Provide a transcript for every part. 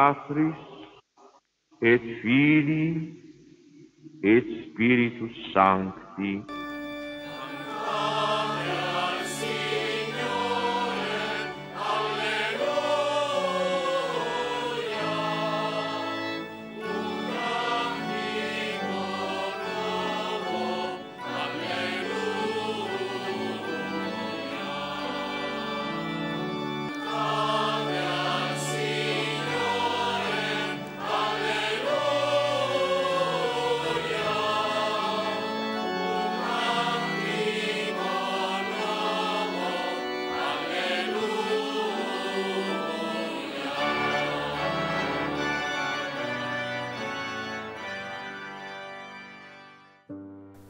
Patris et Filii et Spiritus Sancti.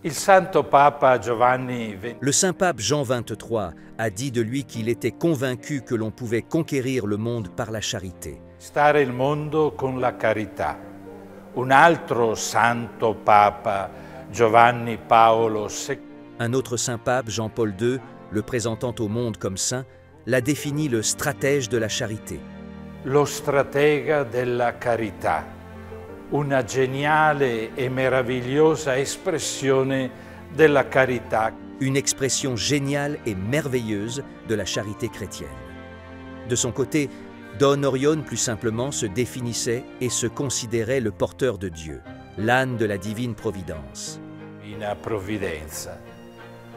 Le saint pape Jean XXIII a dit de lui qu'il était convaincu que l'on pouvait conquérir le monde par la charité. Stare il mondo con la carità. Un altro santo papa, Giovanni Paolo II. Un autre saint pape, Jean-Paul II, le présentant au monde comme saint, l'a défini le stratège de la charité. Lo stratega della carità. Una geniale e meravigliosa espressione della carità. Une expression géniale et merveilleuse de la charité chrétienne. De son côté, Don Orione, plus simplement, se définissait et se considérait le porteur de Dieu, l'âne de la divine providence. Divina Provvidenza.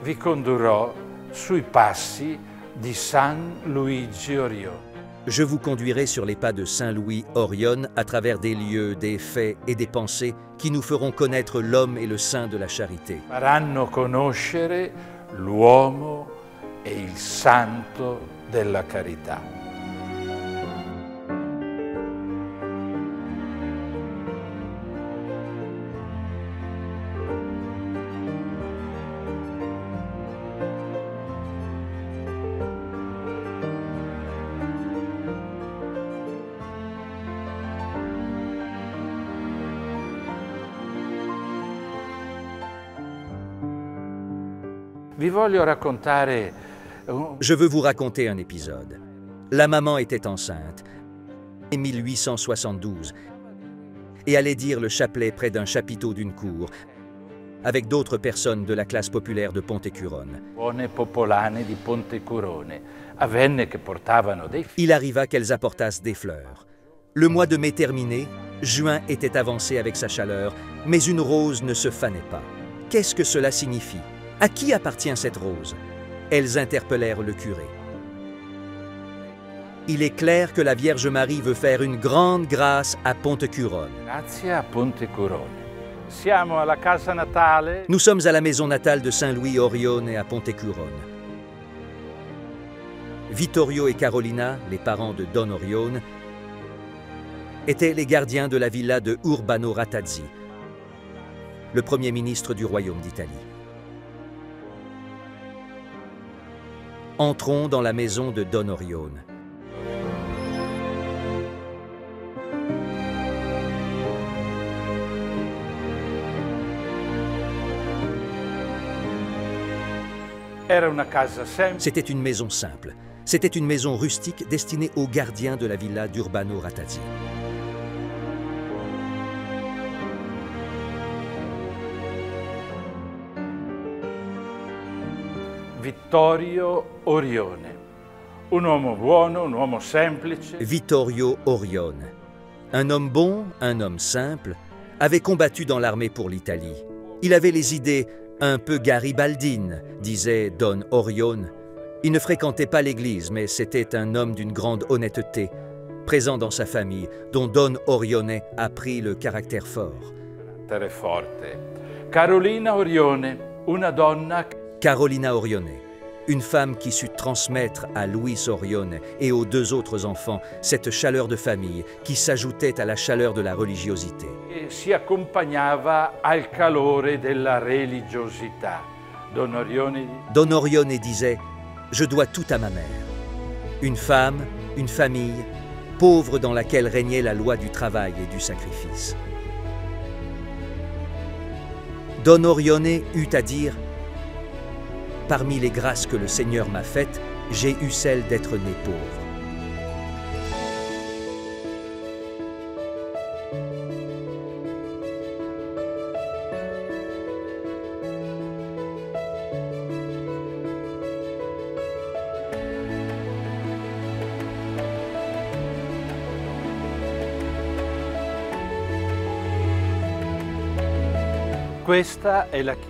Vi condurrò sui passi di San Luigi Orione. Je vous conduirai sur les pas de Saint Louis Orione à travers des lieux, des faits et des pensées qui nous feront connaître l'homme et le saint de la charité. Faranno conoscere l'uomo e il santo della carità. Je veux vous raconter un épisode. La maman était enceinte, en 1872, et allait dire le chapelet près d'un chapiteau d'une cour, avec d'autres personnes de la classe populaire de Pontecurone. Il arriva qu'elles apportassent des fleurs. Le mois de mai terminé, juin était avancé avec sa chaleur, mais une rose ne se fanait pas. Qu'est-ce que cela signifie ? À qui appartient cette rose? Elles interpellèrent le curé. Il est clair que la Vierge Marie veut faire une grande grâce à Pontecurone. Nous sommes à la maison natale de Saint Louis Orione à Pontecurone. Vittorio et Carolina, les parents de Don Orione, étaient les gardiens de la villa de Urbano Ratazzi, le premier ministre du royaume d'Italie. Entrons dans la maison de Don Orione. C'était une maison simple. C'était une maison rustique destinée aux gardiens de la villa d'Urbano Ratazzi. Vittorio Orione, un uomo buono, un uomo semplice. Vittorio Orione, un homme bon, un homme simple, avait combattu dans l'armée pour l'Italie. Il avait les idées un peu garibaldines, disait Don Orione. Il ne fréquentait pas l'église, mais c'était un homme d'une grande honnêteté, présent dans sa famille, dont Don Orione a pris le caractère fort. Carolina Orione, una donna. Carolina Orione, une femme qui sut transmettre à Luis Orione et aux deux autres enfants cette chaleur de famille qui s'ajoutait à la chaleur de la religiosité. Si accompagnava al calore della religiosità. Don Orione disait « Je dois tout à ma mère ». Une femme, une famille, pauvre dans laquelle régnait la loi du travail et du sacrifice. Don Orione eut à dire « Parmi les grâces que le Seigneur m'a faites, j'ai eu celle d'être né pauvre. »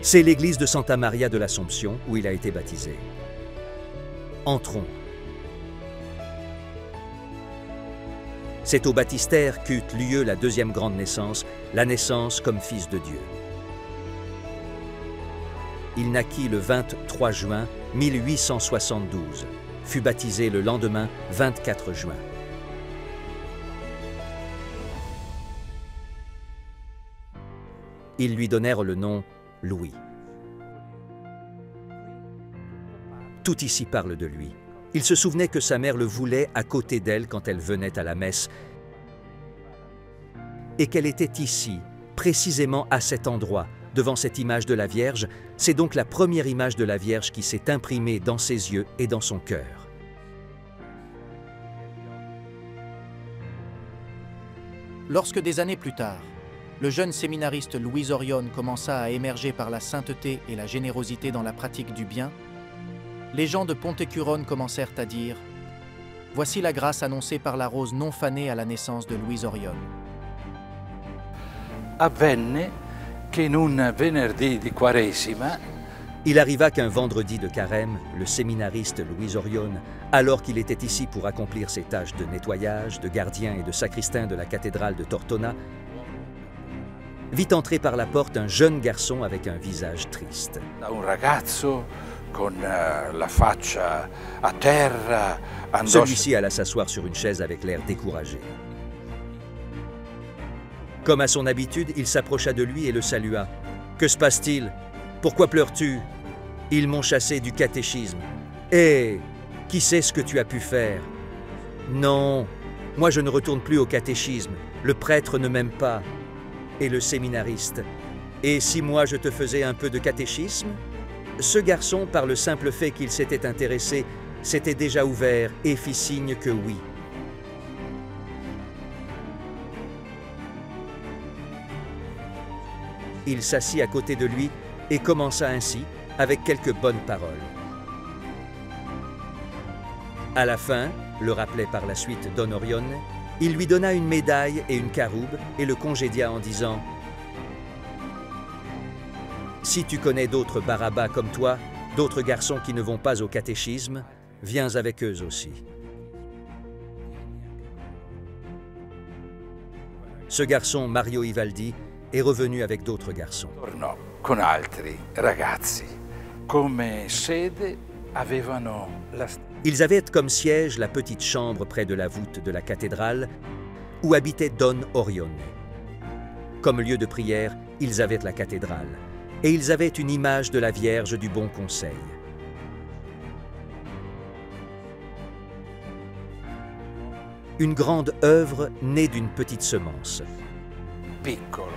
C'est l'église de Santa Maria de l'Assomption où il a été baptisé. Entrons. C'est au baptistère qu'eut lieu la deuxième grande naissance, la naissance comme fils de Dieu. Il naquit le 23 juin 1872, fut baptisé le lendemain 24 juin. Ils lui donnèrent le nom Louis. Tout ici parle de lui. Il se souvenait que sa mère le voulait à côté d'elle quand elle venait à la messe et qu'elle était ici, précisément à cet endroit, devant cette image de la Vierge. C'est donc la première image de la Vierge qui s'est imprimée dans ses yeux et dans son cœur. Lorsque des années plus tard, le jeune séminariste Louis Orione commença à émerger par la sainteté et la générosité dans la pratique du bien, les gens de Pontecuron commencèrent à dire « Voici la grâce annoncée par la rose non fanée à la naissance de Louis Orione. » Avvenne che in un venerdì di Quaresima, Il arriva qu'un vendredi de carême, le séminariste Louis Orione, alors qu'il était ici pour accomplir ses tâches de nettoyage, de gardien et de sacristain de la cathédrale de Tortona, vit entrer par la porte un jeune garçon avec un visage triste. un ragazzo con la faccia a terra, Celui-ci alla s'asseoir sur une chaise avec l'air découragé. Comme à son habitude, il s'approcha de lui et le salua. « Que se passe-t-il? Pourquoi pleures-tu? Ils m'ont chassé du catéchisme. Hé, qui sait ce que tu as pu faire? Non, moi je ne retourne plus au catéchisme. Le prêtre ne m'aime pas. Et le séminariste. Et si moi je te faisais un peu de catéchisme? Ce garçon, par le simple fait qu'il s'était intéressé, s'était déjà ouvert et fit signe que oui. Il s'assit à côté de lui et commença ainsi, avec quelques bonnes paroles. À la fin, le rappelait par la suite Don Orione, il lui donna une médaille et une caroube et le congédia en disant « Si tu connais d'autres Barabbas comme toi, d'autres garçons qui ne vont pas au catéchisme, viens avec eux aussi. » Ce garçon, Mario Ivaldi, est revenu avec d'autres garçons. tornò con altri ragazzi. Come sede avevano la Ils avaient comme siège la petite chambre près de la voûte de la cathédrale où habitait Don Orione. Comme lieu de prière, ils avaient la cathédrale et ils avaient une image de la Vierge du Bon Conseil. Une grande œuvre née d'une petite semence. piccolo.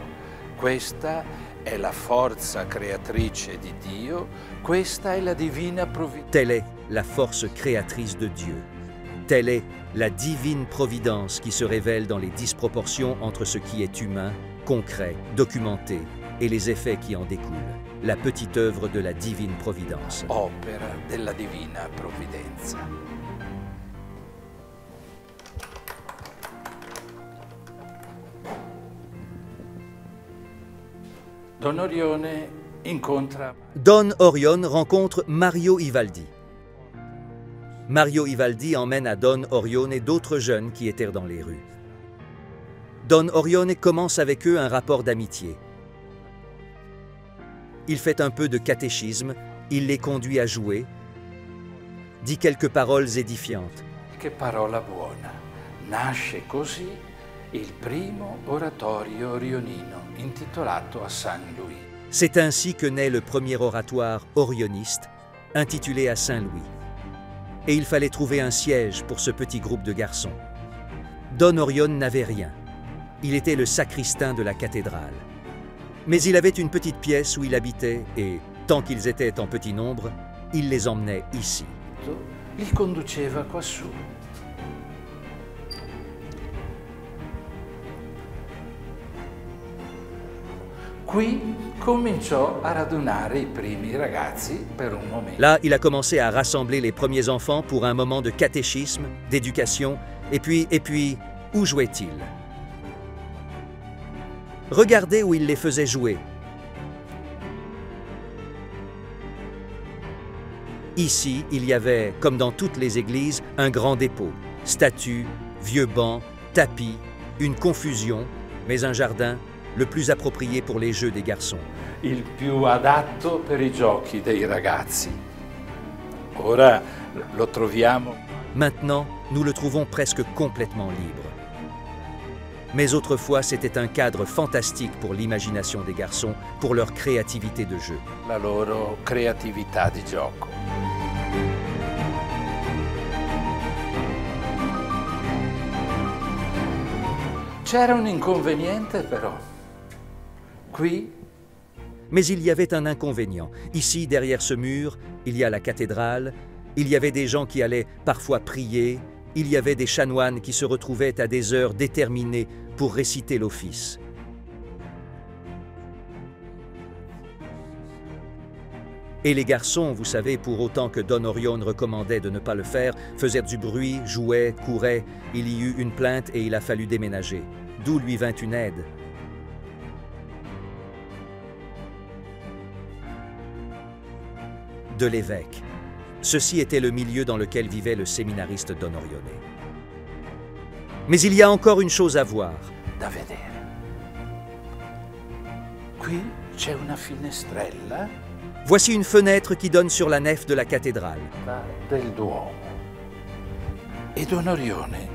Questa è la forza creatrice di Dio, questa è la divina provvidenza. Telle est la force créatrice de Dieu. Telle est la divine providence qui se révèle dans les disproportions entre ce qui est humain, concret, documenté, et les effets qui en découlent. La petite œuvre de la divine providence. Opera della divina provvidenza. Don Orione incontra Don Orione rencontre Mario Ivaldi. Mario Ivaldi emmène à Don Orione d'autres jeunes qui étaient dans les rues. Don Orione commence avec eux un rapport d'amitié. Il fait un peu de catéchisme, il les conduit à jouer, dit quelques paroles édifiantes. Che parola buona. Nasce così il primo oratorio orionino intitolato a San Louis. C'est ainsi que naît le premier oratoire orioniste, intitulé à Saint-Louis. Et il fallait trouver un siège pour ce petit groupe de garçons. Don Orione n'avait rien. Il était le sacristain de la cathédrale. Mais il avait une petite pièce où il habitait et, tant qu'ils étaient en petit nombre, il les emmenait ici. Li conduceva quassù. Qui cominciò a radunare i primi ragazzi per un momento. Là, il a commencé à rassembler les premiers enfants pour un moment de catéchisme, d'éducation, et puis, où jouait-il? Regardez où il les faisait jouer. Ici, il y avait, comme dans toutes les églises, un grand dépôt, statues, vieux bancs, tapis, une confusion, mais un jardin, le plus approprié pour les jeux des garçons. Il più adatto per i giochi dei ragazzi. Ora lo troviamo. Maintenant, nous le trouvons presque complètement libre. Mais autrefois, c'était un cadre fantastique pour l'imagination des garçons, pour leur créativité de jeu. La loro creatività di gioco. C'era un inconveniente però. Qui, Mais il y avait un inconvénient. Ici, derrière ce mur, il y a la cathédrale, il y avait des gens qui allaient parfois prier, il y avait des chanoines qui se retrouvaient à des heures déterminées pour réciter l'office. Et les garçons, vous savez, pour autant que Don Orione recommandait de ne pas le faire, faisaient du bruit, jouaient, couraient. Il y eut une plainte et il a fallu déménager. D'où lui vint une aide. De l'évêque. Ceci était le milieu dans lequel vivait le séminariste Don Orione. Mais il y a encore une chose à voir. da vedere. Qui c'è una finestrella Voici une fenêtre qui donne sur la nef de la cathédrale. del Duomo. E Don Orione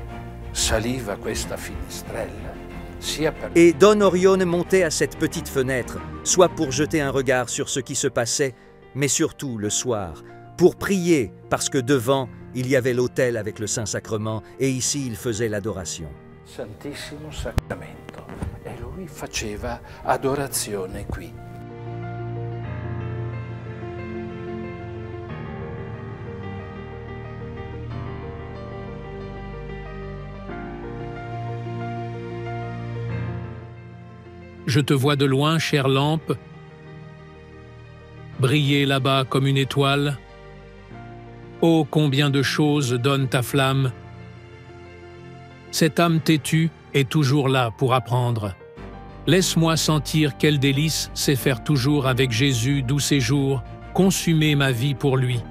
saliva questa finestrella sia per... Et Don Orione montait à cette petite fenêtre, soit pour jeter un regard sur ce qui se passait, mais surtout le soir, pour prier, parce que devant, il y avait l'autel avec le Saint-Sacrement, et ici, il faisait l'adoration. Santissimo Sacramento. E lui faceva adorazione qui. Je te vois de loin, chère lampe, briller là-bas comme une étoile. Oh, combien de choses donne ta flamme! Cette âme têtue est toujours là pour apprendre. Laisse-moi sentir quel délice c'est faire toujours avec Jésus doux séjour, consumer ma vie pour lui.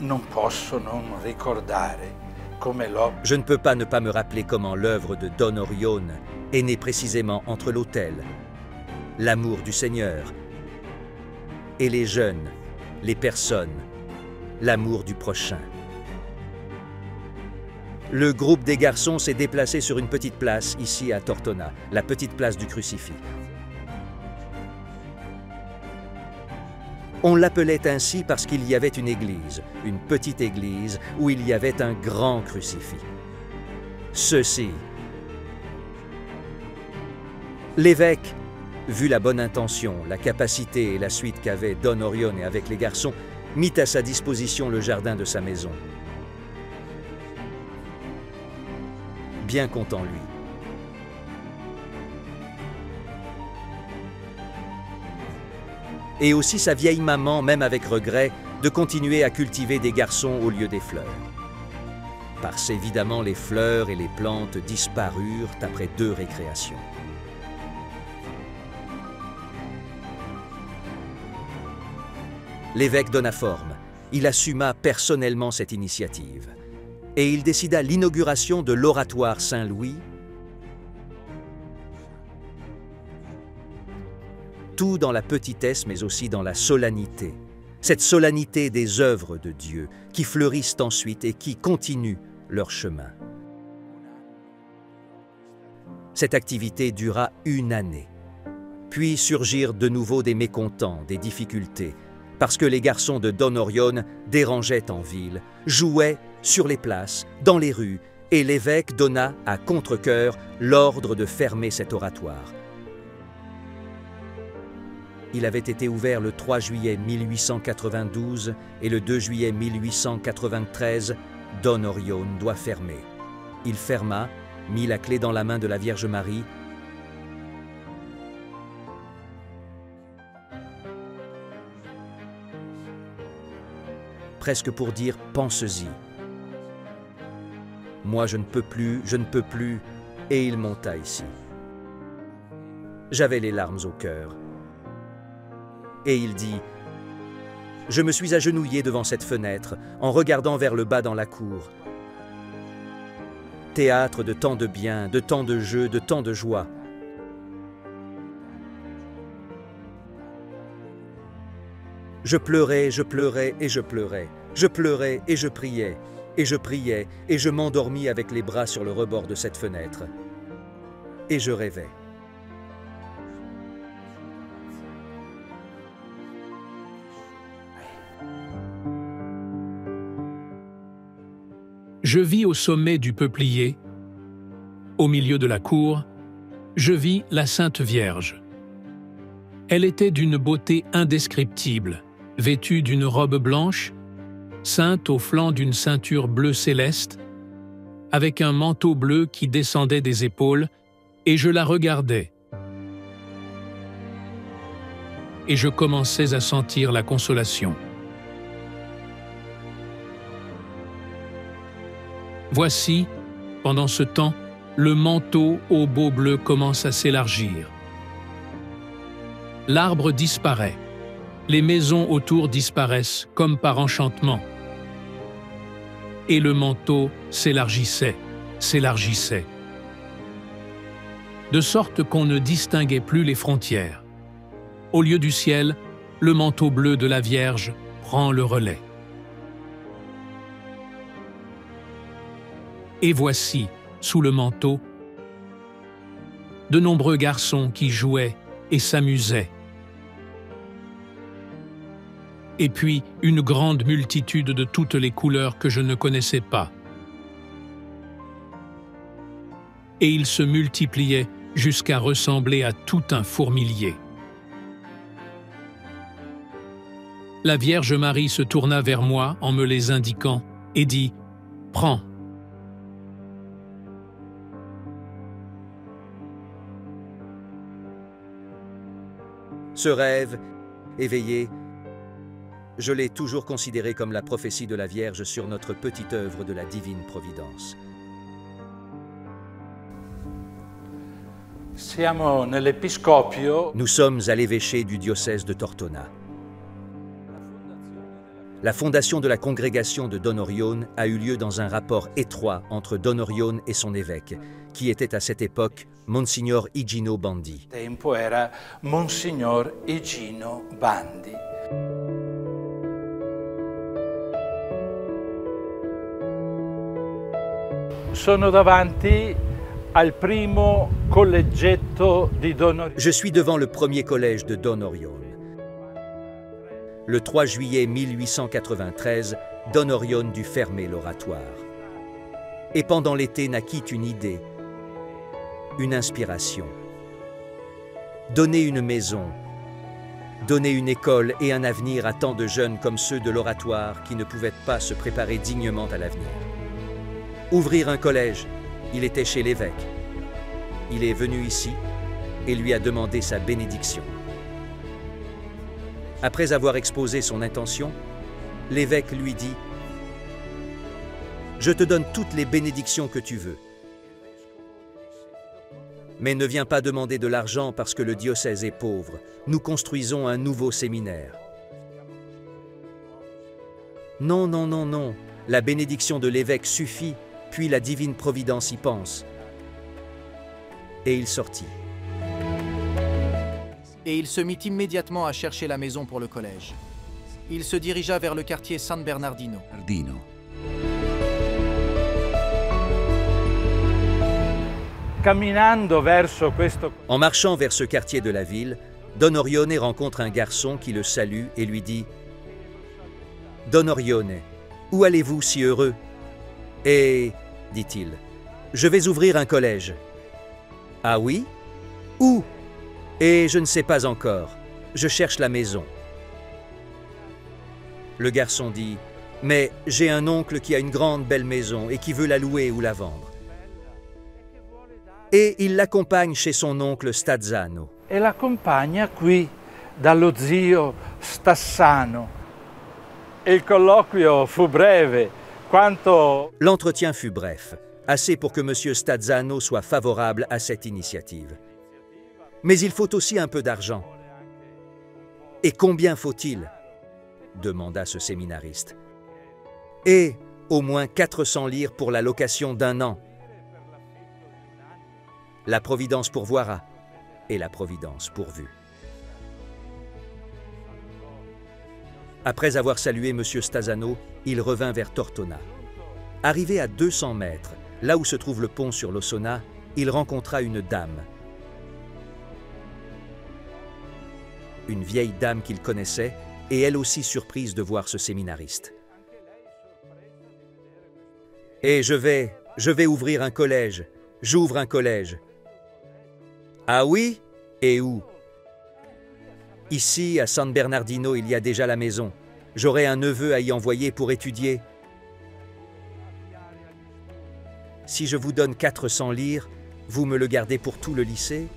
Non posso non ricordare come l'opera Je ne peux pas ne pas me rappeler comment l'œuvre de Don Orione est née précisément entre l'autel, l'amour du Seigneur, et les jeunes, les personnes, l'amour du prochain. Le groupe des garçons s'est déplacé sur une petite place ici à Tortona, la petite place du crucifix. On l'appelait ainsi parce qu'il y avait une petite église, où il y avait un grand crucifix. Ceci. L'évêque, vu la bonne intention, la capacité et la suite qu'avait Don Orione avec les garçons, mit à sa disposition le jardin de sa maison. Bien content lui. Et aussi sa vieille maman, même avec regret, de continuer à cultiver des garçons au lieu des fleurs. Parce évidemment les fleurs et les plantes disparurent après 2 récréations. L'évêque donna forme. Il assuma personnellement cette initiative. Et il décida l'inauguration de l'oratoire Saint-Louis, tout dans la petitesse mais aussi dans la solennité. Cette solennité des œuvres de Dieu qui fleurissent ensuite et qui continuent leur chemin. Cette activité dura 1 année. Puis surgirent de nouveau des mécontents, des difficultés, parce que les garçons de Don Orione dérangeaient en ville, jouaient sur les places, dans les rues, et l'évêque donna à contre-cœur l'ordre de fermer cet oratoire. Il avait été ouvert le 3 juillet 1892 et le 2 juillet 1893, Don Orione doit fermer. Il ferma, mit la clé dans la main de la Vierge Marie presque pour dire « pense-y ». Moi, je ne peux plus, et il monta ici. J'avais les larmes au cœur. Et il dit « Je me suis agenouillé devant cette fenêtre, en regardant vers le bas dans la cour. Théâtre de tant de bien, de tant de jeux, de tant de joie. Je pleurais, je pleurais et je pleurais. Je pleurais et je priais. Et je priais, et je m'endormis avec les bras sur le rebord de cette fenêtre. Et je rêvais. Je vis au sommet du peuplier, au milieu de la cour, je vis la Sainte Vierge. Elle était d'une beauté indescriptible, vêtue d'une robe blanche, ceinte au flanc d'une ceinture bleue céleste, avec un manteau bleu qui descendait des épaules, et je la regardais. Et je commençais à sentir la consolation. Voici, pendant ce temps, le manteau au beau bleu commence à s'élargir. L'arbre disparaît, les maisons autour disparaissent comme par enchantement. Et le manteau s'élargissait, s'élargissait. De sorte qu'on ne distinguait plus les frontières. Au lieu du ciel, le manteau bleu de la Vierge prend le relais. Et voici, sous le manteau, de nombreux garçons qui jouaient et s'amusaient. Et puis une grande multitude de toutes les couleurs que je ne connaissais pas. Et ils se multipliaient jusqu'à ressembler à tout un fourmilier. La Vierge Marie se tourna vers moi en me les indiquant et dit « Prends ». Ce rêve, éveillé, je l'ai toujours considéré comme la prophétie de la Vierge sur notre petite œuvre de la divine providence. Nous sommes à l'évêché du diocèse de Tortona. La fondation de la congrégation de Don Orione a eu lieu dans un rapport étroit entre Don Orione et son évêque, qui était à cette époque Monsignor Igino Bandi. Tempo era Monsignor Igino Bandi. Sono davanti al primo collegetto di Don Orione. Je suis devant le premier collège de Don Orione. Le 3 juillet 1893, Don Orione dut fermer l'oratoire. Et pendant l'été naquit une idée, une inspiration. Donner une maison, donner une école et un avenir à tant de jeunes comme ceux de l'oratoire qui ne pouvaient pas se préparer dignement à l'avenir. Ouvrir un collège, il était chez l'évêque. Il est venu ici et lui a demandé sa bénédiction. Après avoir exposé son intention, l'évêque lui dit « Je te donne toutes les bénédictions que tu veux. Mais ne viens pas demander de l'argent parce que le diocèse est pauvre. Nous construisons un nouveau séminaire. » Non, non, non, non. La bénédiction de l'évêque suffit, puis la divine providence y pense. Et il sortit. Et il se mit immédiatement à chercher la maison pour le collège. Il se dirigea vers le quartier San Bernardino. En marchant vers ce quartier de la ville, Don Orione rencontre un garçon qui le salue et lui dit « Don Orione, où allez-vous si heureux ?»« Et, dit-il, je vais ouvrir un collège. »« Ah oui? Où ? » ?»« Et je ne sais pas encore. Je cherche la maison. » Le garçon dit « Mais j'ai un oncle qui a une grande belle maison et qui veut la louer ou la vendre. » Et il l'accompagne chez son oncle Stazzano. E l'accompagna qui dallo zio Stassano. Il colloquio fu breve, quanto... L'entretien fut bref, assez pour que M. Stazzano soit favorable à cette initiative. Mais il faut aussi un peu d'argent. « Et combien faut-il » demanda ce séminariste. « Et au moins 400 lires pour la location d'1 an. La Providence pourvoira, et la Providence pourvut. » Après avoir salué M. Stazzano, il revint vers Tortona. Arrivé à 200 mètres, là où se trouve le pont sur l'Ossona, il rencontra une dame. Une vieille dame qu'il connaissait, et elle aussi surprise de voir ce séminariste. « Et je vais ouvrir un collège. J'ouvre un collège. »« Ah oui? Et où ?»« Ici, à San Bernardino, il y a déjà la maison. J'aurai un neveu à y envoyer pour étudier. Si je vous donne 400 lires, vous me le gardez pour tout le lycée? » ?»«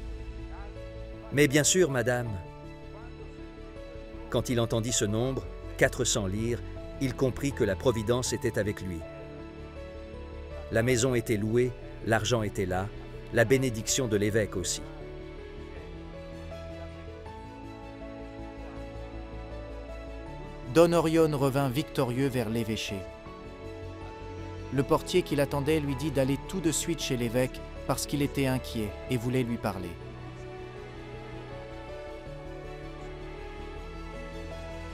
Mais bien sûr, madame. » Quand il entendit ce nombre, 400 lires, il comprit que la Providence était avec lui. La maison était louée, l'argent était là, la bénédiction de l'évêque aussi. Don Orione revint victorieux vers l'évêché. Le portier qui l'attendait lui dit d'aller tout de suite chez l'évêque parce qu'il était inquiet et voulait lui parler.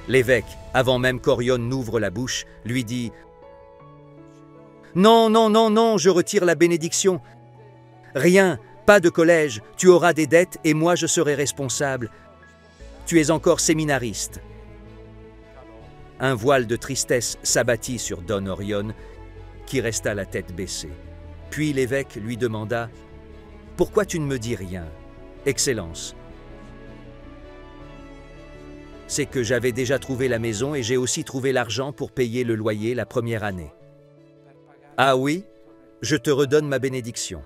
L'évêque, avant même qu'Orione n'ouvre la bouche, lui dit « Non, non, non, non, je retire la bénédiction. Rien, pas de collège, tu auras des dettes et moi je serai responsable. Tu es encore séminariste. » Un voile de tristesse s'abattit sur Don Orione, qui resta la tête baissée. Puis l'évêque lui demanda « Pourquoi tu ne me dis rien, Excellence ?» « C'est que j'avais déjà trouvé la maison et j'ai aussi trouvé l'argent pour payer le loyer la première année. »« Ah oui, je te redonne ma bénédiction. »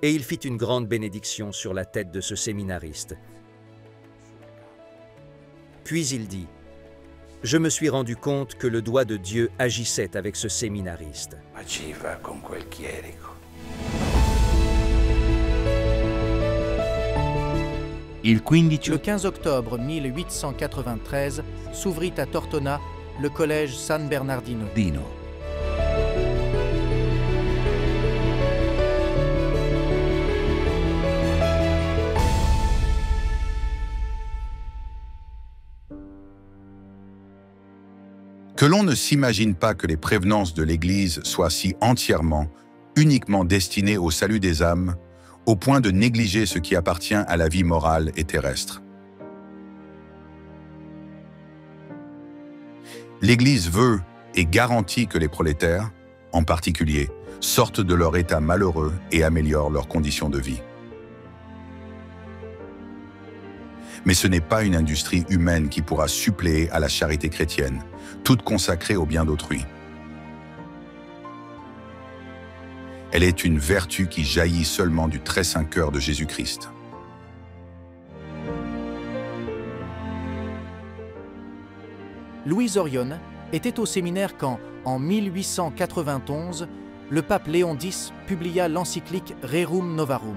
Et il fit une grande bénédiction sur la tête de ce séminariste. Puis il dit « Je me suis rendu compte que le doigt de Dieu agissait avec ce séminariste. » Agiva con quel chierico. Le 15 octobre 1893 s'ouvrit à Tortona le collège San Bernardino. Que l'on ne s'imagine pas que les prévenances de l'Église soient si entièrement, uniquement destinées au salut des âmes, au point de négliger ce qui appartient à la vie morale et terrestre. L'Église veut et garantit que les prolétaires, en particulier, sortent de leur état malheureux et améliorent leurs conditions de vie. Mais ce n'est pas une industrie humaine qui pourra suppléer à la charité chrétienne, toute consacrée au bien d'autrui. Elle est une vertu qui jaillit seulement du très saint cœur de Jésus-Christ. Louis Orione était au séminaire quand, en 1891, le pape Léon X publia l'encyclique Rerum Novarum.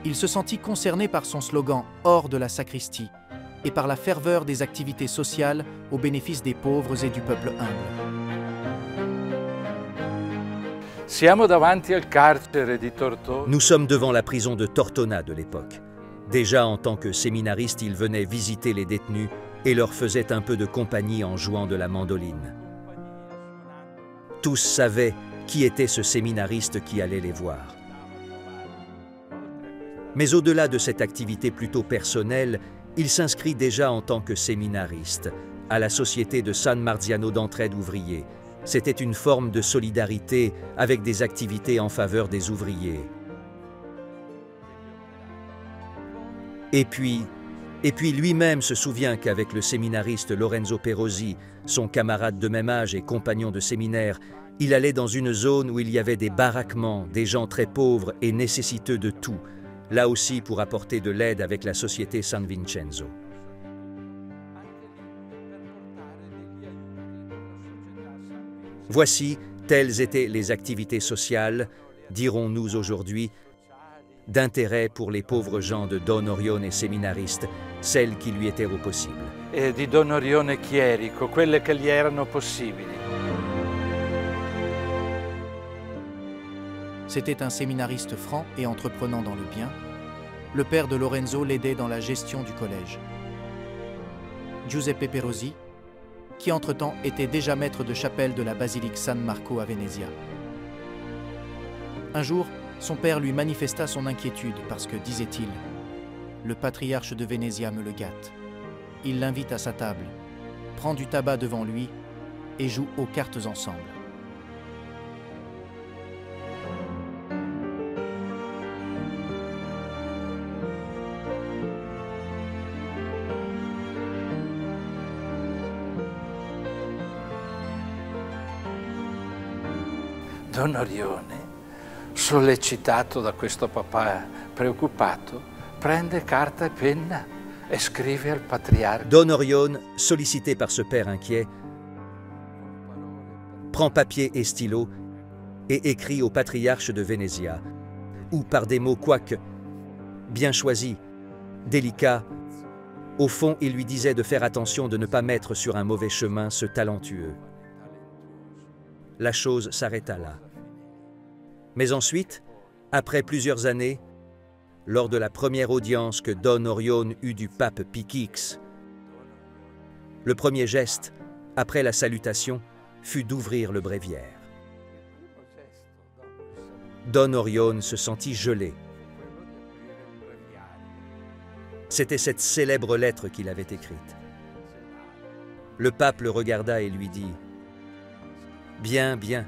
Il se sentit concerné par son slogan « Hors de la sacristie » et par la ferveur des activités sociales au bénéfice des pauvres et du peuple humble. Nous sommes devant la prison de Tortona de l'époque. Déjà en tant que séminariste, il venait visiter les détenus et leur faisait un peu de compagnie en jouant de la mandoline. Tous savaient qui était ce séminariste qui allait les voir. Mais au-delà de cette activité plutôt personnelle, il s'inscrit déjà en tant que séminariste à la Société de San Marziano d'entraide ouvrier. C'était une forme de solidarité avec des activités en faveur des ouvriers. Et puis lui-même se souvient qu'avec le séminariste Lorenzo Perosi, son camarade de même âge et compagnon de séminaire, il allait dans une zone où il y avait des baraquements, des gens très pauvres et nécessiteux de tout, là aussi pour apporter de l'aide avec la Société San Vincenzo. Voici, telles étaient les activités sociales, dirons-nous aujourd'hui, d'intérêt pour les pauvres gens de Don Orione séminariste, celles qui lui étaient possibles. E di Don Orione chierico, quelle che gli erano possibili. C'était un séminariste franc et entreprenant dans le bien. Le père de Lorenzo l'aidait dans la gestion du collège. Giuseppe Perosi, qui entre-temps était déjà maître de chapelle de la basilique San Marco à Venezia. Un jour, son père lui manifesta son inquiétude parce que, disait-il, le patriarche de Venezia me le gâte. Il l'invite à sa table, prend du tabac devant lui et joue aux cartes ensemble. Don Orione, sollecitato da questo papà preoccupato, prende carta e penna e scrive al patriarca. Don Orione, sollicité par ce père inquiet, prend papier et stylo et écrit au patriarche de Venezia, ou par des mots quoique bien choisis, délicats. Au fond, il lui disait de faire attention de ne pas mettre sur un mauvais chemin ce talentueux. La chose s'arrêta là. Mais ensuite, après plusieurs années, lors de la première audience que Don Orione eut du pape Pie X, le premier geste, après la salutation, fut d'ouvrir le bréviaire. Don Orione se sentit gelé. C'était cette célèbre lettre qu'il avait écrite. Le pape le regarda et lui dit « Bien, bien.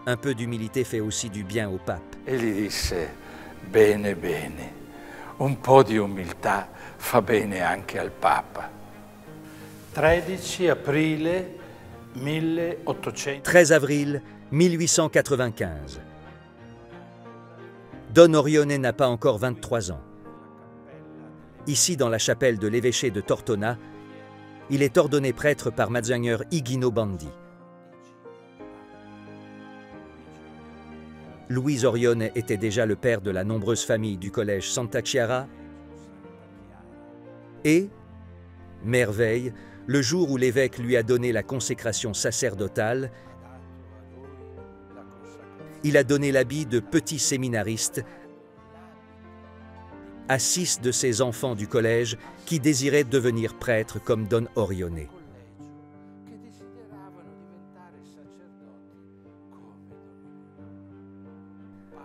Un peu d'humilité fait aussi du bien au pape. » E gli disse, bene, bene, un po' di umiltà fa bene anche al Papa. 13 aprile 1800. 13 avril 1895. Don Orione n'a pas encore 23 ans. Ici, dans la chapelle de l'évêché de Tortona, il est ordonné prêtre par Mgr Higino Bandi. Luis Orione était déjà le père de la nombreuse famille du collège Santa Chiara et, merveille, le jour où l'évêque lui a donné la consécration sacerdotale, il a donné l'habit de petit séminariste à 6 de ses enfants du collège qui désiraient devenir prêtres comme Don Orione.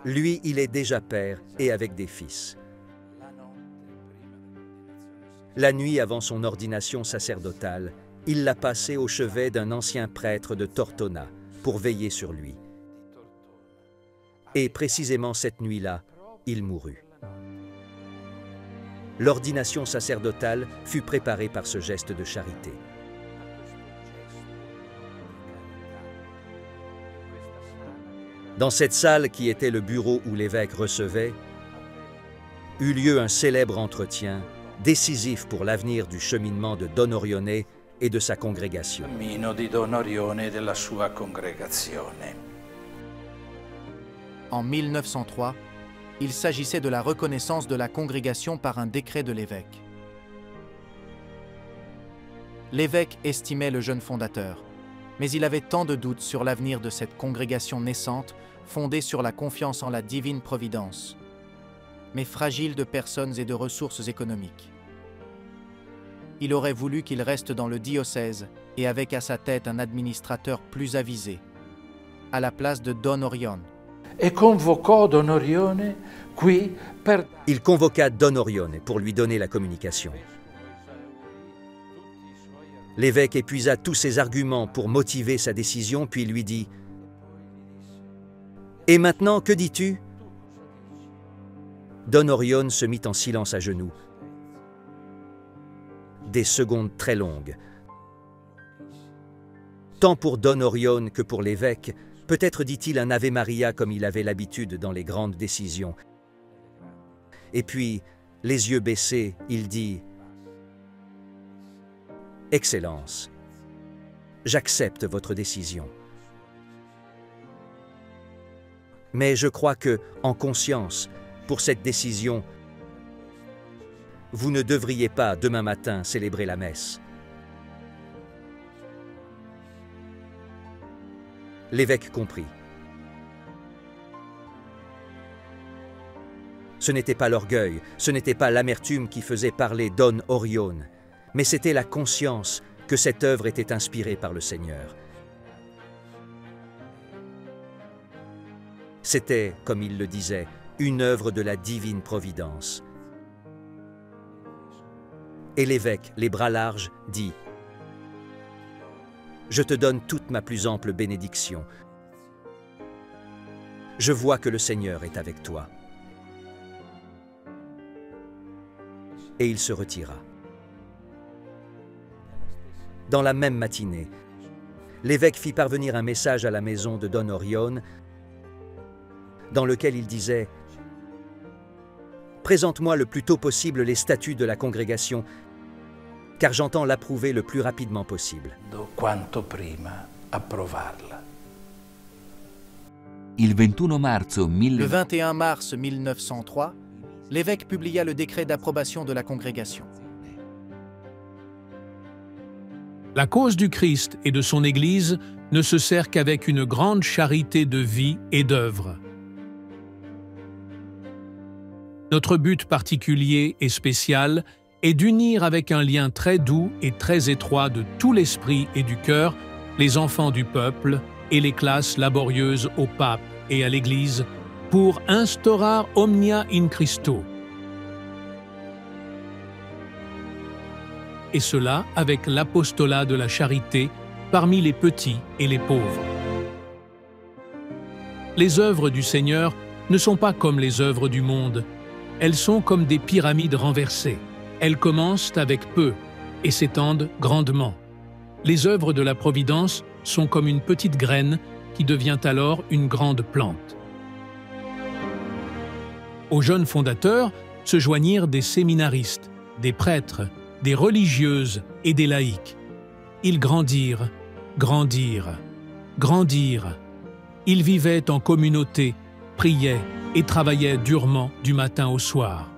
Lui, il est déjà père et avec des fils. La nuit avant son ordination sacerdotale, il l'a passé au chevet d'un ancien prêtre de Tortona pour veiller sur lui. Et précisément cette nuit-là, il mourut. L'ordination sacerdotale fut préparée par ce geste de charité. Dans cette salle qui était le bureau où l'évêque recevait, eut lieu un célèbre entretien décisif pour l'avenir du cheminement de Don Orione et de sa congrégation. Cammino di Don Orione e della sua congregazione. En 1903, il s'agissait de la reconnaissance de la congrégation par un décret de l'évêque. L'évêque estimait le jeune fondateur, mais il avait tant de doutes sur l'avenir de cette congrégation naissante, fondée sur la confiance en la divine providence, mais fragile de personnes et de ressources économiques. Il aurait voulu qu'il reste dans le diocèse et avec à sa tête un administrateur plus avisé, à la place de Don Orione. E convocò Don Orione qui per... Il convoqua Don Orione pour lui donner la communication. L'évêque épuisa tous ses arguments pour motiver sa décision, puis lui dit « Et maintenant, que dis-tu » Don Orione se mit en silence à genoux. Des secondes très longues. Tant pour Don Orione que pour l'évêque, peut-être dit-il un Ave Maria comme il avait l'habitude dans les grandes décisions. et puis, les yeux baissés, il dit « Excellence, j'accepte votre décision. Mais je crois que, en conscience, pour cette décision, vous ne devriez pas, demain matin, célébrer la messe. » L'évêque comprit. Ce n'était pas l'orgueil, ce n'était pas l'amertume qui faisait parler Don Orione, mais c'était la conscience que cette œuvre était inspirée par le Seigneur. C'était, comme il le disait, une œuvre de la divine providence. Et l'évêque, les bras larges, dit « Je te donne toute ma plus ample bénédiction. Je vois que le Seigneur est avec toi. » Et il se retira. Dans la même matinée, l'évêque fit parvenir un message à la maison de Don Orione dans lequel il disait « Présente-moi le plus tôt possible les statuts de la congrégation, car j'entends l'approuver le plus rapidement possible. » Quanto prima approvarla. Il 21 marzo Le 21 mars 1903, l'évêque publia le décret d'approbation de la congrégation. La cause du Christ et de son Église ne se sert qu'avec une grande charité de vie et d'œuvre. Notre but particulier et spécial est d'unir avec un lien très doux et très étroit de tout l'esprit et du cœur les enfants du peuple et les classes laborieuses au pape et à l'Église pour instaurar omnia in Christo. Et cela avec l'apostolat de la charité parmi les petits et les pauvres. Les œuvres du Seigneur ne sont pas comme les œuvres du monde. Elles sont comme des pyramides renversées. Elles commencent avec peu et s'étendent grandement. Les œuvres de la Providence sont comme une petite graine qui devient alors une grande plante. Aux jeunes fondateurs se joignirent des séminaristes, des prêtres, des religieuses et des laïcs. Ils grandirent, grandirent, grandirent. Ils vivaient en communauté, priaient et travaillaient durement du matin au soir.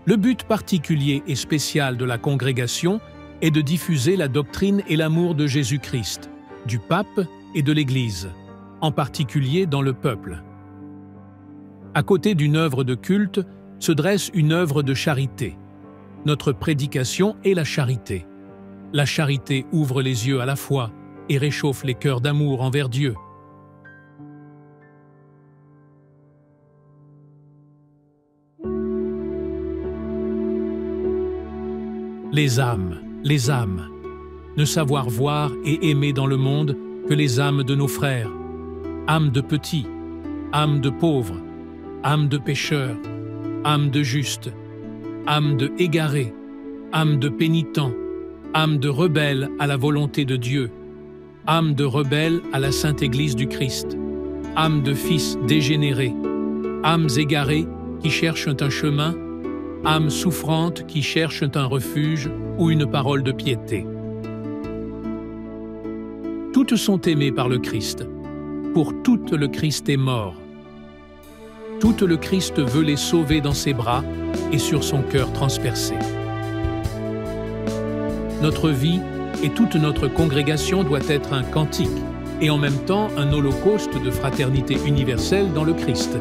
Le but particulier et spécial de la congrégation est de diffuser la doctrine et l'amour de Jésus-Christ, du pape et de l'Église, en particulier dans le peuple. À côté d'une œuvre de culte se dresse une œuvre de charité. Notre prédication est la charité. La charité ouvre les yeux à la foi et réchauffe les cœurs d'amour envers Dieu. Les âmes, ne savoir voir et aimer dans le monde que les âmes de nos frères, âmes de petits, âmes de pauvres, âmes de pécheurs, âmes de justes, âmes de égarés, âmes de pénitents, âmes de rebelles à la volonté de Dieu, âmes de rebelles à la Sainte Église du Christ, âmes de fils dégénérés, âmes égarées qui cherchent un chemin, âmes souffrantes qui cherchent un refuge ou une parole de piété. Toutes sont aimées par le Christ. Pour toutes le Christ est mort. Toutes le Christ veut les sauver dans ses bras et sur son cœur transpercé. Notre vie et toute notre congrégation doit être un cantique et en même temps un holocauste de fraternité universelle dans le Christ.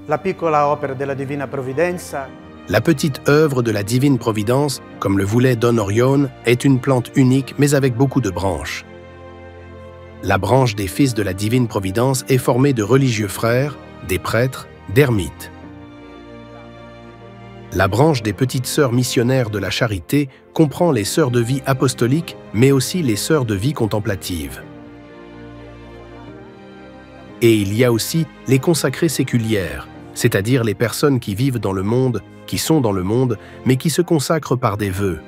La piccola opera della Divina Provvidenza. La petite œuvre de la Divine Providence, comme le voulait Don Orione, est une plante unique mais avec beaucoup de branches. La branche des fils de la Divine Providence est formée de religieux frères, des prêtres, d'ermites. La branche des petites sœurs missionnaires de la charité comprend les sœurs de vie apostolique mais aussi les sœurs de vie contemplative. Et il y a aussi les consacrées séculières, c'est-à-dire les personnes qui vivent dans le monde, qui sont dans le monde, mais qui se consacrent par des vœux.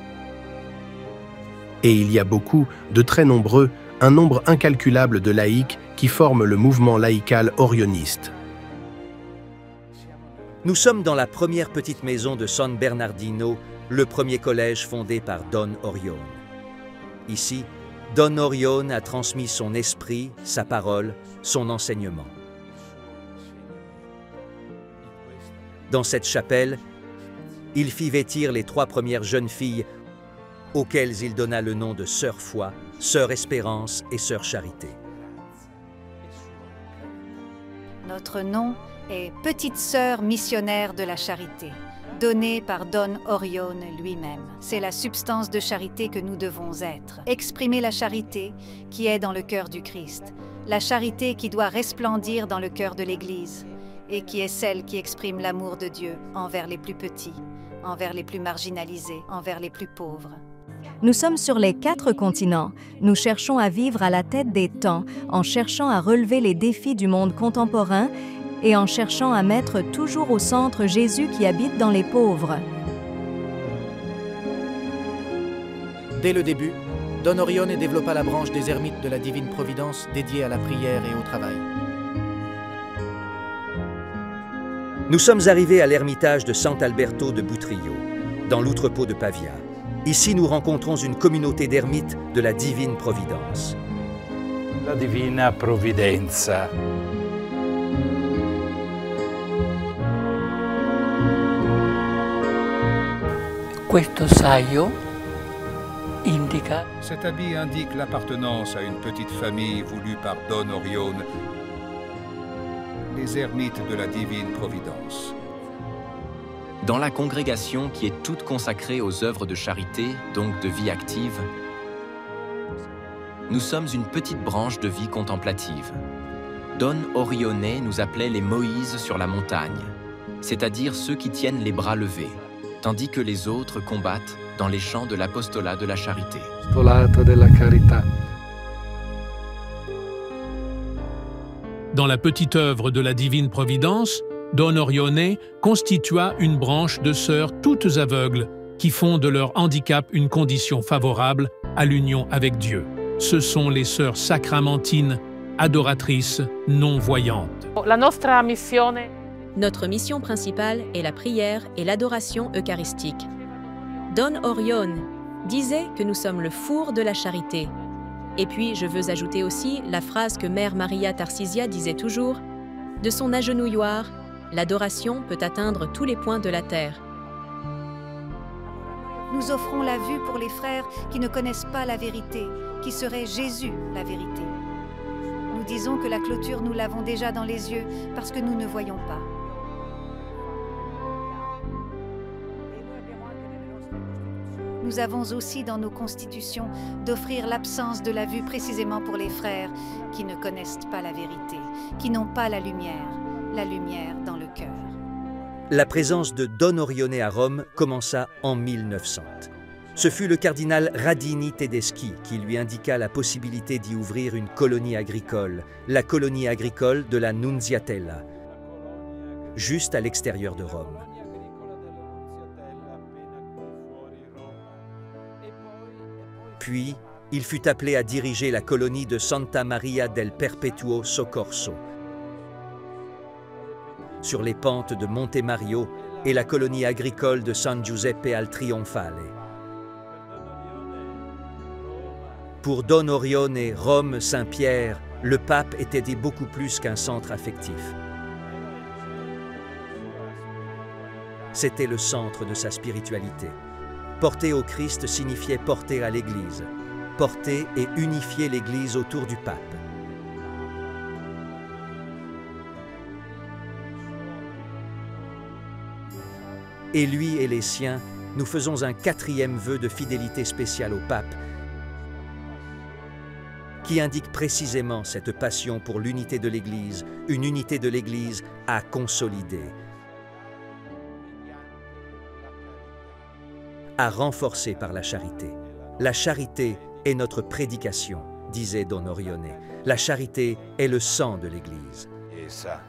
Et il y a beaucoup, de très nombreux, un nombre incalculable de laïcs qui forment le mouvement laïcal orioniste. Nous sommes dans la première petite maison de San Bernardino, le premier collège fondé par Don Orione. Ici, Don Orione a transmis son esprit, sa parole, son enseignement. Dans cette chapelle, il fit vêtir les 3 premières jeunes filles auxquelles il donna le nom de Sœur Foi, Sœur Espérance et Sœur Charité. Notre nom est Petite Sœur missionnaire de la charité, donnée par Don Orione lui-même. C'est la substance de charité que nous devons être. Exprimer la charité qui est dans le cœur du Christ, la charité qui doit resplendir dans le cœur de l'Église et qui est celle qui exprime l'amour de Dieu envers les plus petits, envers les plus marginalisés, envers les plus pauvres. Nous sommes sur les 4 continents. Nous cherchons à vivre à la tête des temps, en cherchant à relever les défis du monde contemporain et en cherchant à mettre toujours au centre Jésus qui habite dans les pauvres. Dès le début, Don Orione développa la branche des ermites de la Divine Providence dédiée à la prière et au travail. Nous sommes arrivés à l'ermitage de Sant'Alberto de Butrillo, dans l'outrepôt de Pavia. Ici, nous rencontrons une communauté d'ermites de la Divine Providence. La Divina Provvidenza. Questo saio indica... Cet habit indique l'appartenance à une petite famille voulue par Don Orione, les ermites de la Divine Providence. Dans la congrégation qui est toute consacrée aux œuvres de charité, donc de vie active, nous sommes une petite branche de vie contemplative. Don Orione nous appelait les Moïse sur la montagne, c'est-à-dire ceux qui tiennent les bras levés, tandis que les autres combattent dans les champs de l'apostolat de la charité. Dans la petite œuvre de la Divine Providence, Don Orione constitua une branche de sœurs toutes aveugles qui font de leur handicap une condition favorable à l'union avec Dieu. Ce sont les sœurs sacramentines, adoratrices, non-voyantes. Notre mission principale est la prière et l'adoration eucharistique. Don Orione disait que nous sommes le four de la charité. Et puis, je veux ajouter aussi la phrase que Mère Maria Tarsisia disait toujours, « De son agenouilloir, l'adoration peut atteindre tous les points de la terre. » Nous offrons la vue pour les frères qui ne connaissent pas la vérité, qui serait Jésus la vérité. Nous disons que la clôture, nous l'avons déjà dans les yeux parce que nous ne voyons pas. Nous avons aussi dans nos constitutions d'offrir l'absence de la vue précisément pour les frères qui ne connaissent pas la vérité, qui n'ont pas la lumière dans le cœur. La présence de Don Orione à Rome commença en 1900. Ce fut le cardinal Radini Tedeschi qui lui indiqua la possibilité d'y ouvrir une colonie agricole, la colonie agricole de la Nunziatella, juste à l'extérieur de Rome. Puis, il fut appelé à diriger la colonie de Santa Maria del Perpetuo Soccorso, sur les pentes de Monte Mario, et la colonie agricole de San Giuseppe al Trionfale. Pour Don Orione, Rome, Saint-Pierre, le pape était beaucoup plus qu'un centre affectif. C'était le centre de sa spiritualité. Porter au Christ signifiait porter à l'Église, porter et unifier l'Église autour du pape. Et lui et les siens, nous faisons un 4e vœu de fidélité spéciale au pape, qui indique précisément cette passion pour l'unité de l'Église, une unité de l'Église à consolider, à renforcer par la charité. La charité est notre prédication, disait Don Orione. La charité est le sang de l'Église. Et ça.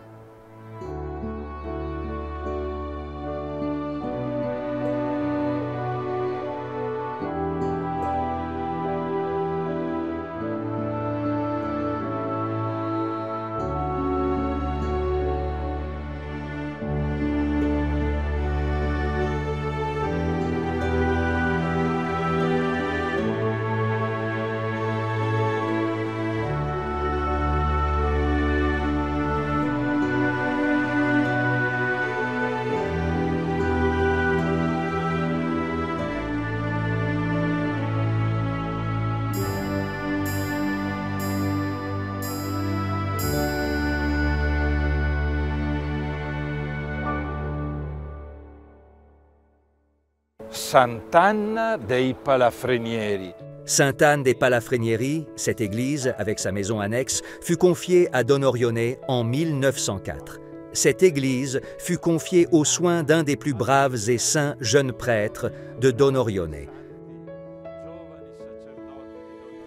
Sant'Anna dei Palafrenieri. Sainte-Anne des Palafrenieri, cette église, avec sa maison annexe, fut confiée à Don Orione en 1904. Cette église fut confiée aux soins d'un des plus braves et saints jeunes prêtres de Don Orione,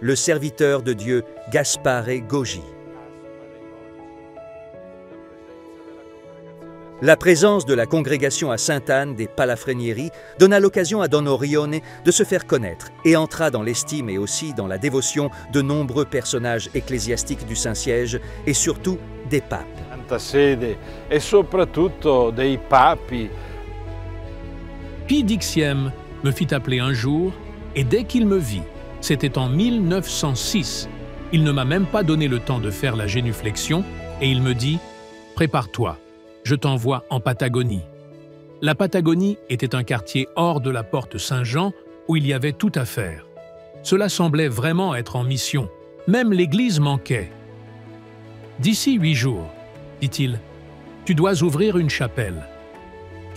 le serviteur de Dieu Gaspare Goggi. La présence de la congrégation à Sainte-Anne des Palafrenieri donna l'occasion à Don Orione de se faire connaître et entra dans l'estime et aussi dans la dévotion de nombreux personnages ecclésiastiques du Saint-Siège et surtout des papes. Santa Sede e soprattutto dei papi. Pie X me fit appeler un jour et dès qu'il me vit, c'était en 1906, il ne m'a même pas donné le temps de faire la génuflexion et il me dit « Prépare-toi. Je t'envoie en Patagonie. » La Patagonie était un quartier hors de la porte Saint-Jean où il y avait tout à faire. Cela semblait vraiment être en mission. Même l'église manquait. « D'ici 8 jours, dit-il, tu dois ouvrir une chapelle. »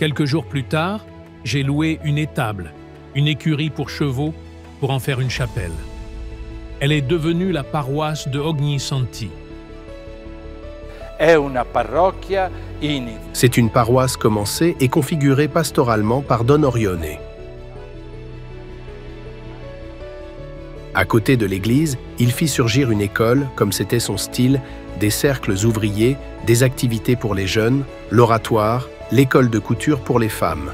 Quelques jours plus tard, j'ai loué une étable, une écurie pour chevaux, pour en faire une chapelle. Elle est devenue la paroisse de Ognissanti. C'est une paroisse commencée et configurée pastoralement par Don Orione. À côté de l'église, il fit surgir une école, comme c'était son style, des cercles ouvriers, des activités pour les jeunes, l'oratoire, l'école de couture pour les femmes.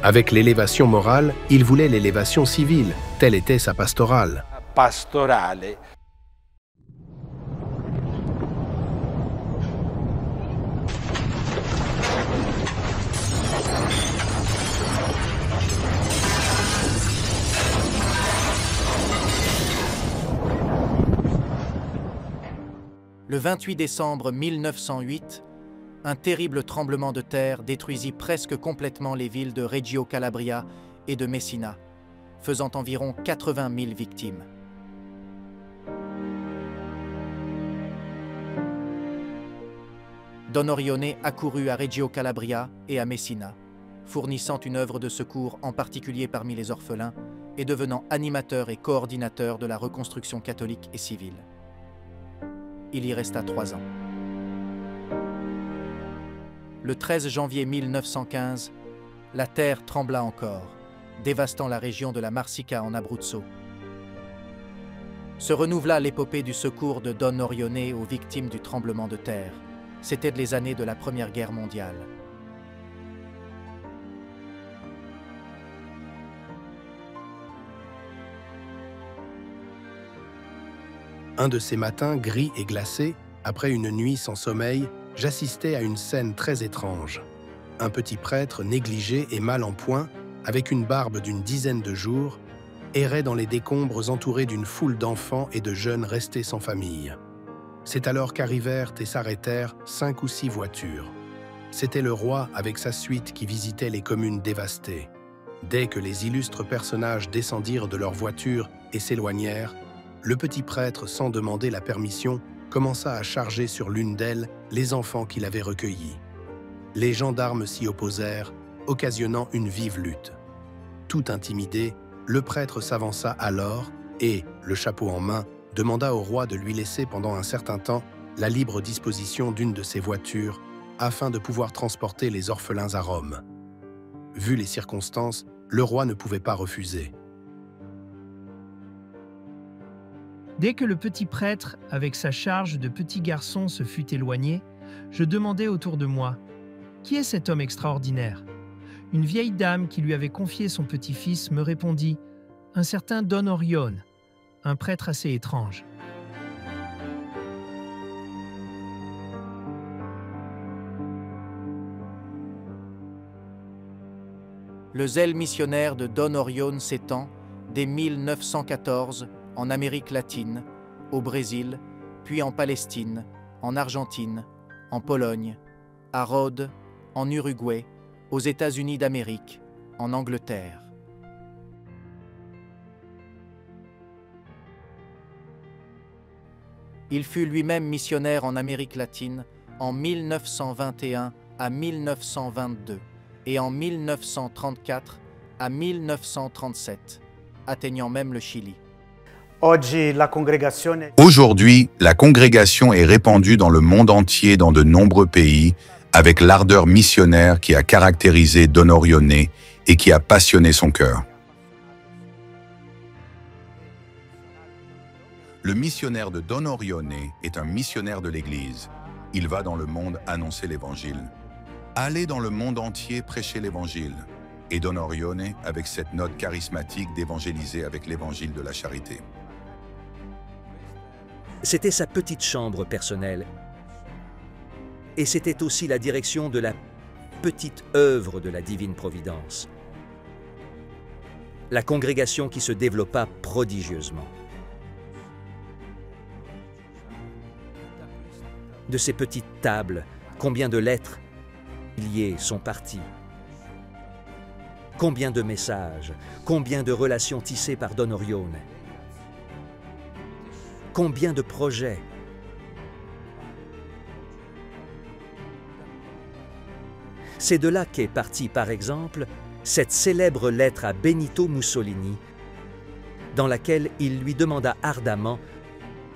Avec l'élévation morale, il voulait l'élévation civile. Telle était sa pastorale. Pastorale. Le 28 décembre 1908, un terrible tremblement de terre détruisit presque complètement les villes de Reggio Calabria et de Messina, faisant environ 80 000 victimes. Don Orione accourut à Reggio Calabria et à Messina, fournissant une œuvre de secours en particulier parmi les orphelins et devenant animateur et coordinateur de la reconstruction catholique et civile. Il y resta 3 ans. Le 13 janvier 1915, la terre trembla encore, dévastant la région de la Marsica en Abruzzo. Se renouvela l'épopée du secours de Don Orione aux victimes du tremblement de terre. C'étaient les années de la Première Guerre mondiale. Un de ces matins gris et glacés, après une nuit sans sommeil, j'assistais à une scène très étrange. Un petit prêtre négligé et mal en point, avec une barbe d'une dizaine de jours, errait dans les décombres entouré d'une foule d'enfants et de jeunes restés sans famille. C'est alors qu'arrivèrent et s'arrêtèrent 5 ou 6 voitures. C'était le roi avec sa suite qui visitait les communes dévastées. Dès que les illustres personnages descendirent de leurs voitures et s'éloignèrent, le petit prêtre, sans demander la permission, commença à charger sur l'une d'elles les enfants qu'il avait recueillis. Les gendarmes s'y opposèrent, occasionnant une vive lutte. Tout intimidé, le prêtre s'avança alors et, le chapeau en main, demanda au roi de lui laisser pendant un certain temps la libre disposition d'une de ses voitures afin de pouvoir transporter les orphelins à Rome. Vu les circonstances, le roi ne pouvait pas refuser. Dès que le petit prêtre, avec sa charge de petit garçon, se fut éloigné, je demandai autour de moi « Qui est cet homme extraordinaire ?» Une vieille dame qui lui avait confié son petit-fils me répondit « Un certain Don Orione, un prêtre assez étrange. » Le zèle missionnaire de Don Orione s'étend, dès 1914, en Amérique latine, au Brésil, puis en Palestine, en Argentine, en Pologne, à Rhodes, en Uruguay, aux États-Unis d'Amérique, en Angleterre. Il fut lui-même missionnaire en Amérique latine en 1921 à 1922 et en 1934 à 1937, atteignant même le Chili. Aujourd'hui, la congrégation est répandue dans le monde entier dans de nombreux pays, avec l'ardeur missionnaire qui a caractérisé Don Orione et qui a passionné son cœur. Le missionnaire de Don Orione est un missionnaire de l'Église. Il va dans le monde annoncer l'Évangile. Allez dans le monde entier prêcher l'Évangile. Et Don Orione avec cette note charismatique d'évangéliser avec l'Évangile de la charité. C'était sa petite chambre personnelle. Et c'était aussi la direction de la petite œuvre de la divine providence. La congrégation qui se développa prodigieusement. De ces petites tables, combien de lettres liées sont parties? Combien de messages, combien de relations tissées par Don Orione? Combien de projets? C'est de là qu'est partie, par exemple, cette célèbre lettre à Benito Mussolini, dans laquelle il lui demanda ardemment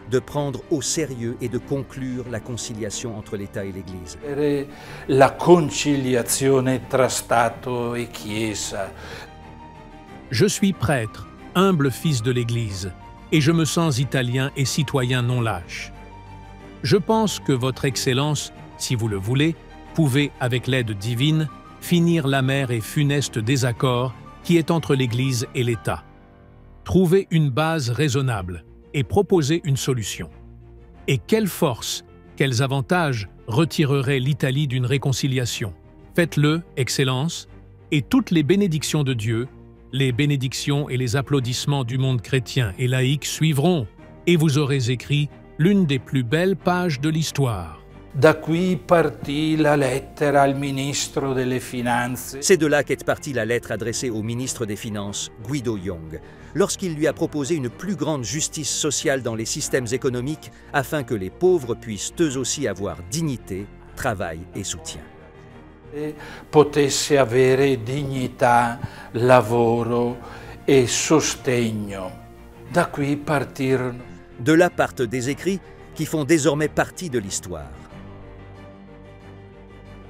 de prendre au sérieux et de conclure la conciliation entre l'État et l'Église. La conciliazione tra Stato e Chiesa. Je suis prêtre, humble fils de l'Église, et je me sens italien et citoyen non lâche. Je pense que votre Excellence, si vous le voulez, pouvez, avec l'aide divine, finir l'amer et funeste désaccord qui est entre l'Église et l'État. Trouver une base raisonnable et proposer une solution. Et quelle force, quels avantages retireraient l'Italie d'une réconciliation? Faites-le, Excellence, et toutes les bénédictions de Dieu, les bénédictions et les applaudissements du monde chrétien et laïque suivront, et vous aurez écrit l'une des plus belles pages de l'histoire. Da qui partì la lettera al ministro delle Finanze. C'est de là qu'est partie la lettre adressée au ministre des Finances, Guido Young, lorsqu'il lui a proposé une plus grande justice sociale dans les systèmes économiques afin que les pauvres puissent eux aussi avoir dignité, travail et soutien. Potesse avere dignità, lavoro e sostegno. Da qui partirono. De là partent des écrits qui font désormais partie de l'histoire.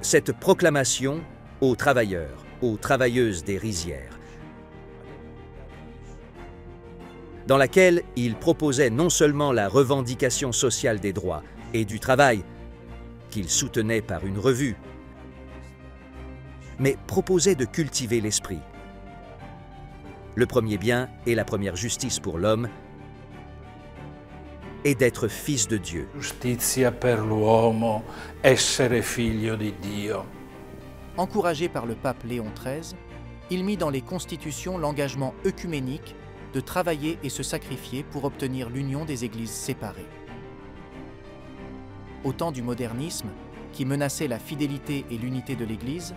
Cette proclamation aux travailleurs, aux travailleuses des rizières, dans laquelle il proposait non seulement la revendication sociale des droits et du travail, qu'il soutenait par une revue, mais proposait de cultiver l'esprit. Le premier bien et la première justice pour l'homme est d'être fils de Dieu. Giustizia per l'uomo, essere figlio di Dio. Encouragé par le pape Léon XIII, il mit dans les constitutions l'engagement œcuménique de travailler et se sacrifier pour obtenir l'union des églises séparées. Au temps du modernisme, qui menaçait la fidélité et l'unité de l'Église,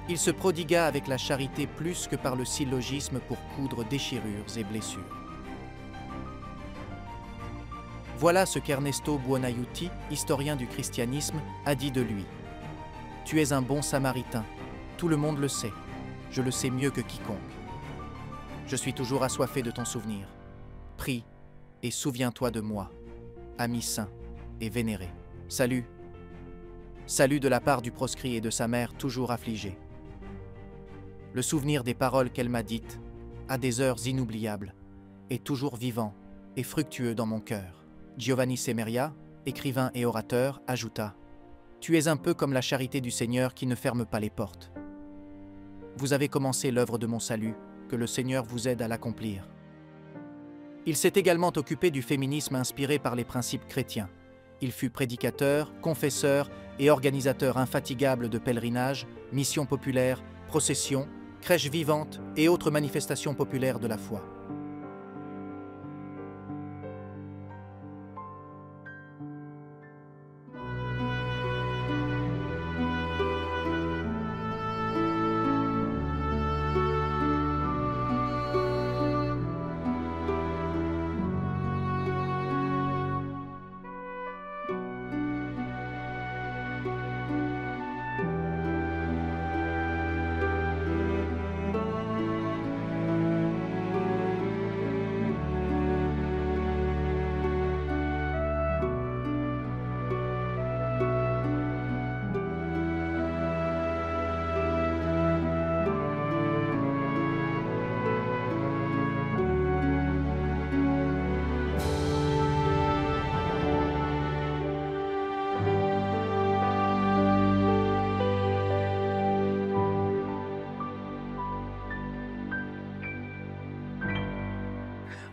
il se prodigua avec la charité plus que par le syllogisme pour coudre déchirures et blessures. Voilà ce qu'Ernesto Buonaiuti, historien du christianisme, a dit de lui. « Tu es un bon samaritain, tout le monde le sait, je le sais mieux que quiconque. Je suis toujours assoiffé de ton souvenir. Prie et souviens-toi de moi, ami saint et vénéré. Salut. Salut de la part du proscrit et de sa mère toujours affligée. Le souvenir des paroles qu'elle m'a dites, à des heures inoubliables, est toujours vivant et fructueux dans mon cœur. » Giovanni Semeria, écrivain et orateur, ajouta « Tu es un peu comme la charité du Seigneur qui ne ferme pas les portes. Vous avez commencé l'œuvre de mon salut, que le Seigneur vous aide à l'accomplir. » Il s'est également occupé du féminisme inspiré par les principes chrétiens. Il fut prédicateur, confesseur et organisateur infatigable de pèlerinages, missions populaires, processions, crèches vivantes et autres manifestations populaires de la foi.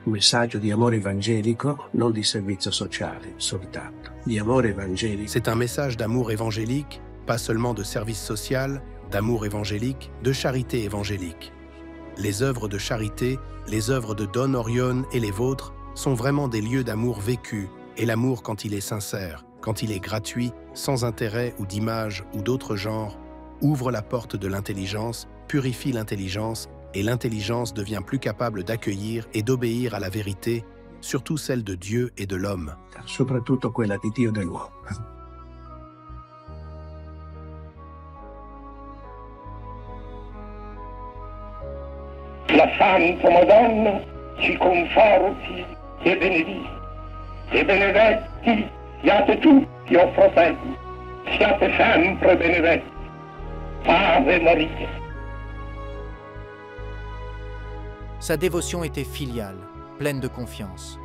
un messaggio di amore evangelico, non di servizio sociale soltanto, di amore evangelico. C'est un message d'amour évangélique, pas seulement de service social, d'amour évangélique, de charité évangélique. Les œuvres de charité, les œuvres de Don Orione et les vôtres sont vraiment des lieux d'amour vécu, et l'amour quand il est sincère, quand il est gratuit, sans intérêt ou d'image ou d'autres genres, ouvre la porte de l'intelligence, purifie l'intelligence, et l'intelligence devient plus capable d'accueillir et d'obéir à la vérité, surtout celle de Dieu et de l'homme. Soprattutto quella di Dio e dell'uomo. La Santa Madonna ci conforti e benedica. E benedetti siate tutti, o fratelli, siate sempre benedetti. Ave Maria. Sa dévotion était filiale, pleine de confiance.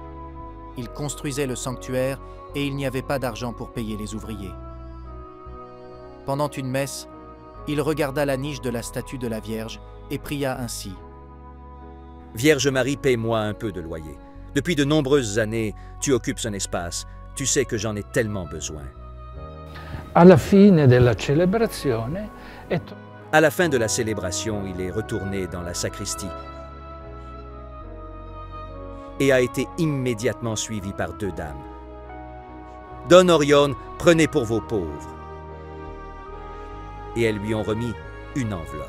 Il construisait le sanctuaire et il n'y avait pas d'argent pour payer les ouvriers. Pendant une messe, il regarda la niche de la statue de la Vierge et pria ainsi. Vierge Marie, paie-moi un peu de loyer. Depuis de nombreuses années, tu occupes son espace. Tu sais que j'en ai tellement besoin. Alla fine della celebrazione À la fin de la célébration, il est retourné dans la sacristie et a été immédiatement suivi par deux dames. Don Orione, prenez pour vos pauvres. Et elles lui ont remis une enveloppe.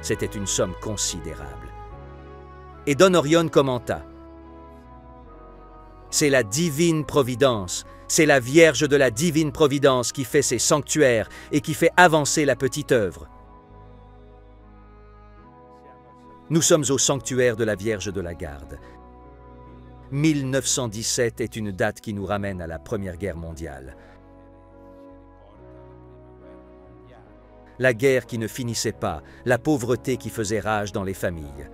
C'était une somme considérable. Et Don Orione commenta. C'est la divine providence, c'est la Vierge de la divine providence qui fait ses sanctuaires et qui fait avancer la petite œuvre. Nous sommes au sanctuaire de la Vierge de la Garde. 1917 est une date qui nous ramène à la Première Guerre mondiale. La guerre qui ne finissait pas, la pauvreté qui faisait rage dans les familles.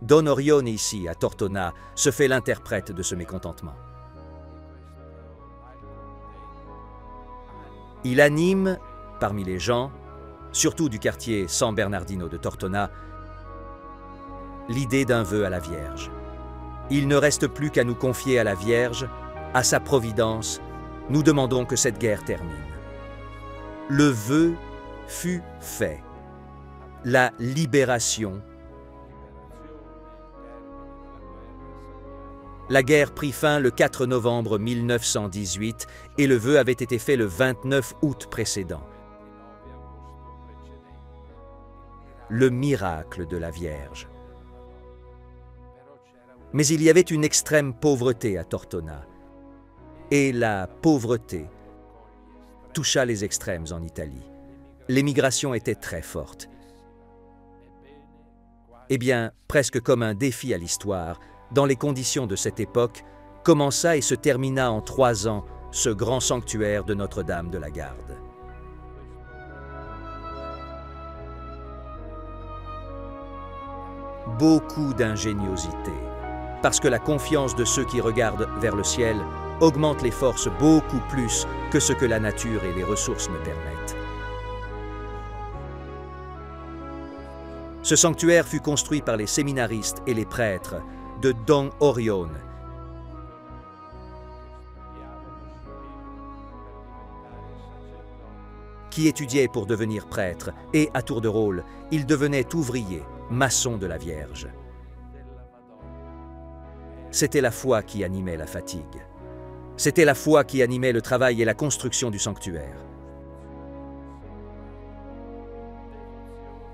Don Orione ici, à Tortona, se fait l'interprète de ce mécontentement. Il anime, parmi les gens, surtout du quartier San Bernardino de Tortona, l'idée d'un vœu à la Vierge. Il ne reste plus qu'à nous confier à la Vierge, à sa providence. Nous demandons que cette guerre termine. Le vœu fut fait. La libération. La guerre prit fin le 4 novembre 1918 et le vœu avait été fait le 29 août précédent. Le miracle de la Vierge. Mais il y avait une extrême pauvreté à Tortona. Et la pauvreté toucha les extrêmes en Italie. L'émigration était très forte. Eh bien, presque comme un défi à l'histoire, dans les conditions de cette époque, commença et se termina en 3 ans ce grand sanctuaire de Notre-Dame de la Garde. Beaucoup d'ingéniosité, parce que la confiance de ceux qui regardent vers le ciel augmente les forces beaucoup plus que ce que la nature et les ressources ne permettent. Ce sanctuaire fut construit par les séminaristes et les prêtres de Don Orione. Qui étudiaient pour devenir prêtre et, à tour de rôle, ils devenaient ouvriers, maçons de la Vierge. C'était la foi qui animait la fatigue. C'était la foi qui animait le travail et la construction du sanctuaire.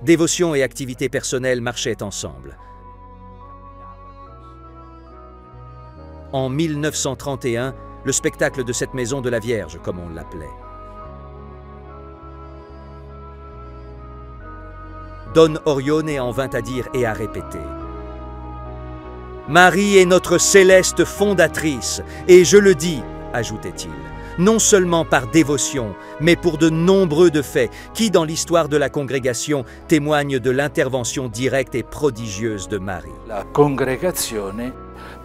Dévotion et activité personnelle marchaient ensemble. En 1931, le spectacle de cette maison de la Vierge, comme on l'appelait. Don Orione en vint à dire et à répéter. Marie est notre céleste fondatrice, et je le dis, ajoutait-il, non seulement par dévotion, mais pour de nombreux de faits qui, dans l'histoire de la congrégation, témoignent de l'intervention directe et prodigieuse de Marie. La congregazione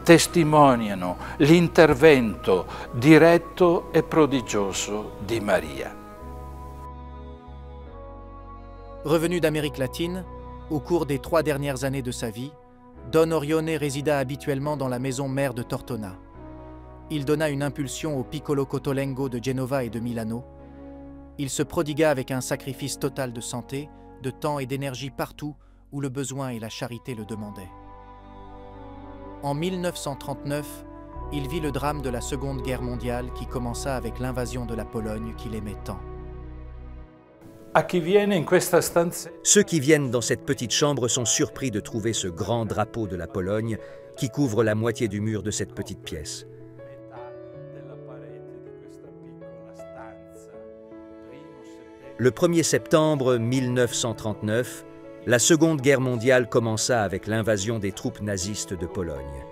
testimoniano l'intervento diretto e prodigioso di Maria. Revenu d'Amérique latine, Au cours des 3 dernières années de sa vie, Don Orione résida habituellement dans la maison mère de Tortona. Il donna une impulsion au Piccolo Cotolengo de Genova et de Milano. Il se prodigua avec un sacrifice total de santé, de temps et d'énergie partout où le besoin et la charité le demandaient. En 1939, il vit le drame de la Seconde Guerre mondiale qui commença avec l'invasion de la Pologne qu'il aimait tant. Ceux qui viennent dans cette petite chambre sont surpris de trouver ce grand drapeau de la Pologne qui couvre la moitié du mur de cette petite pièce. Le 1er septembre 1939, la Seconde Guerre mondiale commença avec l'invasion des troupes nazistes de Pologne.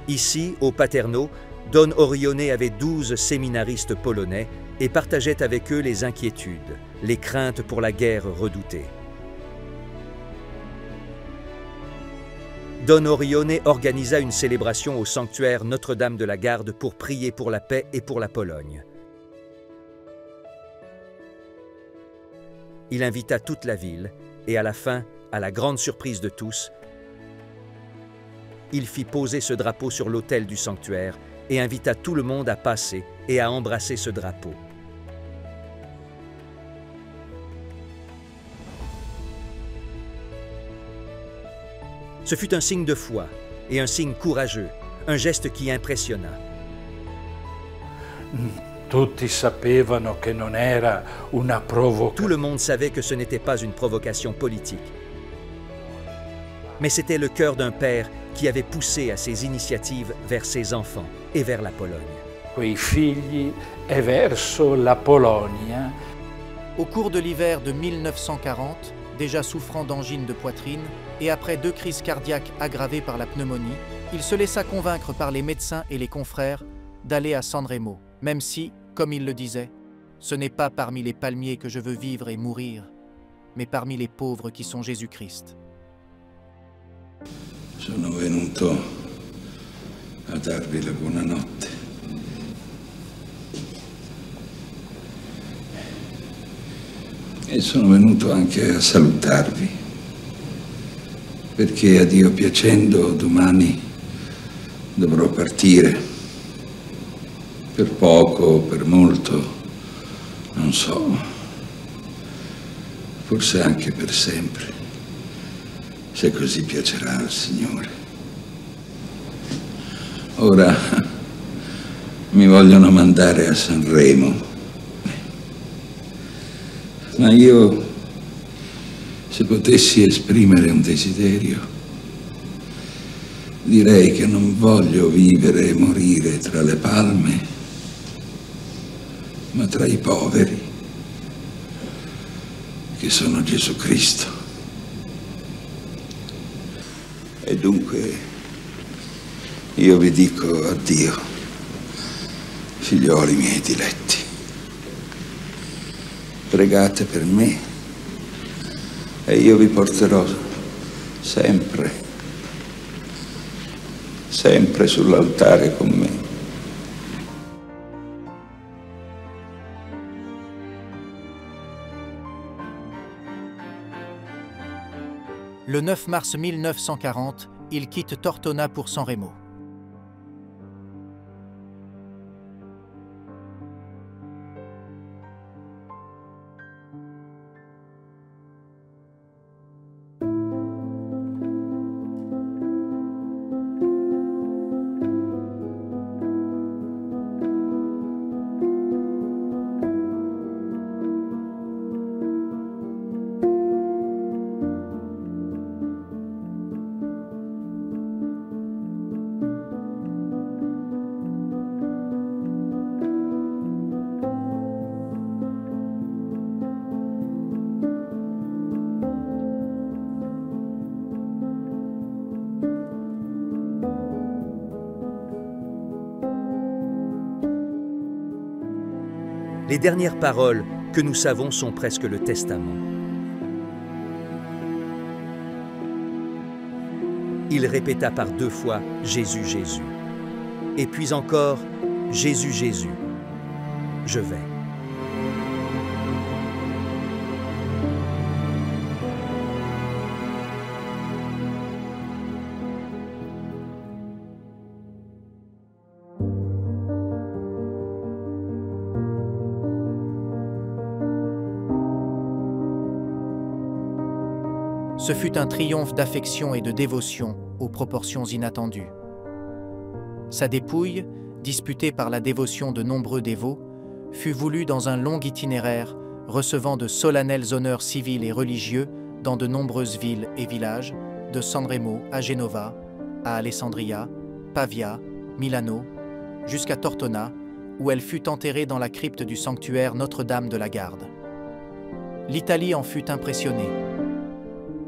Ici, au Paterno, Don Orione avait 12 séminaristes polonais et partageait avec eux les inquiétudes, les craintes pour la guerre redoutée. Don Orione organisa une célébration au sanctuaire Notre-Dame de la Garde pour prier pour la paix et pour la Pologne. Il invita toute la ville et à la fin, à la grande surprise de tous, il fit poser ce drapeau sur l'autel du sanctuaire et invita tout le monde à passer et à embrasser ce drapeau. Ce fut un signe de foi et un signe courageux, un geste qui impressionna. Tout le monde savait que ce n'était pas une provocation politique. Mais c'était le cœur d'un père qui avait poussé à ses initiatives vers ses enfants et vers la Pologne. Quei figli e verso la Polonia. Au cours de l'hiver de 1940, déjà souffrant d'angine de poitrine, et après 2 crises cardiaques aggravées par la pneumonie, il se laissa convaincre par les médecins et les confrères d'aller à San Remo, même si, comme il le disait, ce n'est pas parmi les palmiers que je veux vivre et mourir, mais parmi les pauvres qui sont Jésus-Christ. Sono venuto a darvi la buonanotte. E sono venuto anche a salutarvi, perché a Dio piacendo domani dovrò partire, per poco o per molto, non so, forse anche per sempre, se così piacerà al Signore. Ora mi vogliono mandare a Sanremo, ma io, se potessi esprimere un desiderio, direi che non voglio vivere e morire tra le palme, ma tra i poveri, che sono Gesù Cristo. E dunque io vi dico addio, figlioli miei diletti. Pregate per me e io vi porterò sempre, sempre sull'altare con me. Le 9 mars 1940, il quitte Tortona pour San Remo. Les dernières paroles que nous savons sont presque le testament. il répéta par 2 fois « Jésus, Jésus ». Et puis encore « Jésus, Jésus, je vais ». Ce fut un triomphe d'affection et de dévotion aux proportions inattendues. Sa dépouille, disputée par la dévotion de nombreux dévots, fut voulue dans un long itinéraire recevant de solennels honneurs civils et religieux dans de nombreuses villes et villages, de Sanremo à Genova, à Alessandria, Pavia, Milano, jusqu'à Tortona, où elle fut enterrée dans la crypte du sanctuaire Notre-Dame de la Garde. L'Italie en fut impressionnée.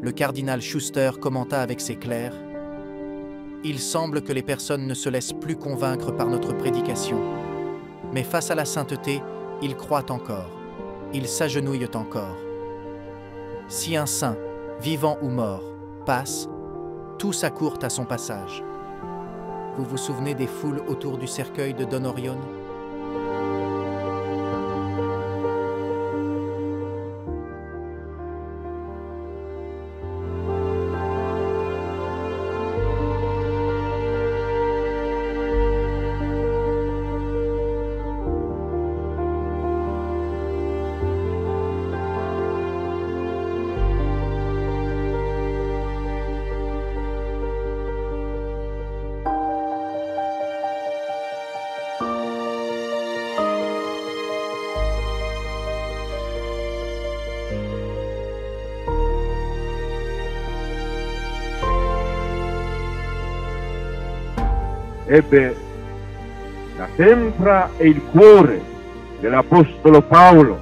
Le cardinal Schuster commenta avec ses clercs « Il semble que les personnes ne se laissent plus convaincre par notre prédication, mais face à la sainteté, ils croient encore, ils s'agenouillent encore. Si un saint, vivant ou mort, passe, tous accourent à son passage. Vous vous souvenez des foules autour du cercueil de Don Orione ? Ebbe la tempra e il cuore dell'Apostolo Paolo